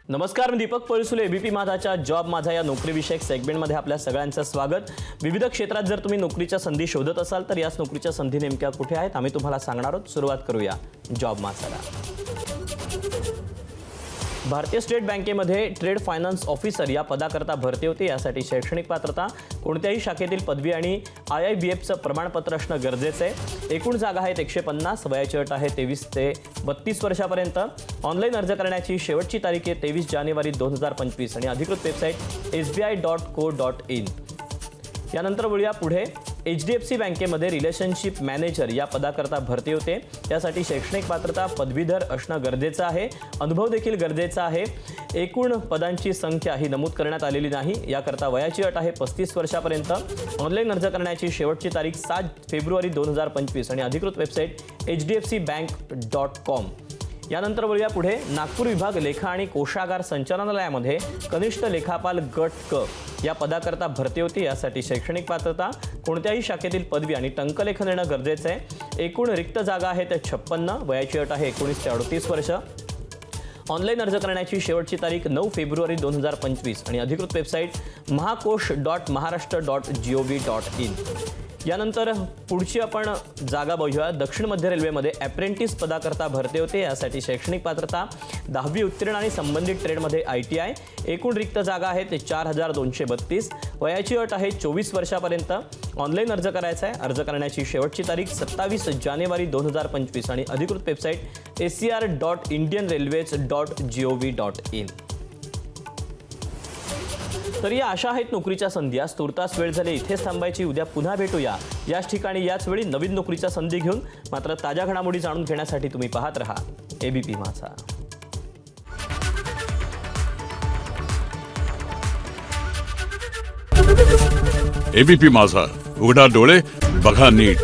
नमस्कार, मी Deepak Palsule. ABP माझाच्या job माझा या नोकरीविषयक सेगमेंटमध्ये आपल्या सगळ्यांचं स्वागत. विविध क्षेत्रात जर तुम्ही नोकरीच्या संधी शोधत असाल तर याच नोकरीच्या संधी नेमक्या कुठे आहेत आम्ही तुम्हाला सांगणार आहोत. सुरुवात करूया जॉब माझाला. भारतीय स्टेट बँकेमध्ये ट्रेड फायनान्स ऑफिसर या पदाकरता भरती होते. यासाठी शैक्षणिक पात्रता, कोणत्याही शाखेतील पदवी आणि IIBFचं प्रमाणपत्र असणं गरजेचं आहे. एकूण जागा आहेत 150. वयाची अट आहे 23 ते 32 वर्षापर्यंत. ऑनलाईन अर्ज करण्याची शेवटची तारीख आहे 23 जानेवारी 2025 आणि अधिकृत वेबसाईट sbi.co.in. यानंतर वळूया पुढे. HDFC बँकेमध्ये रिलेशनशिप मॅनेजर या पदाकरता भरती होते. त्यासाठी शैक्षणिक पात्रता, पदवीधर असणं गरजेचं आहे. अनुभव देखील गरजेचा आहे. एकूण पदांची संख्या ही नमूद करण्यात आलेली नाही. याकरता वयाची अट आहे 35 वर्षापर्यंत. ऑनलाईन अर्ज करण्याची शेवटची तारीख 7 फेब्रुवारी 2025 आणि अधिकृत वेबसाईट hdfcbank.com. यानंतर वळूया पुढे. नागपूर विभाग लेखा आणि कोषागार संचालनालयामध्ये कनिष्ठ लेखापाल गट क या पदाकरता भरती होती. यासाठी शैक्षणिक पात्रता, कोणत्याही शाखेतील पदवी आणि टंकलेखन येणं गरजेचं आहे. एकूण रिक्त जागा आहेत 56. वयाची अट आहे 19 ते 38 वर्ष. ऑनलाईन अर्ज करण्याची शेवटची तारीख 9 फेब्रुवारी 2025 आणि अधिकृत वेबसाईट mahakosh.maharashtra.gov.in. यानंतर पुढची आपण जागा बघूया. दक्षिण मध्य रेल्वेमध्ये अप्रेंटिस पदाकरता भरती होते. यासाठी शैक्षणिक पात्रता, 10वी उत्तीर्ण आणि संबंधित ट्रेडमध्ये ITI. एकूण रिक्त जागा आहेत 4232. वयाची अट आहे 24 वर्षापर्यंत. ऑनलाईन अर्ज करायचा आहे. अर्ज करण्याची शेवटची तारीख 27 जानेवारी 2025 आणि अधिकृत वेबसाईट acr.indianrailways.gov.in. तर या अशा आहेत नोकरीच्या संधी. आज तुर्तास वेळ झाली इथेच थांबायची. उद्या पुन्हा भेटूया याच ठिकाणी याच वेळी नवीन नोकरीच्या संधी घेऊन. मात्र ताज्या घडामोडी जाणून घेण्यासाठी तुम्ही पाहत रहा एबीपी माझा. एबीपी माझा, उघडा डोळे बघा नीट.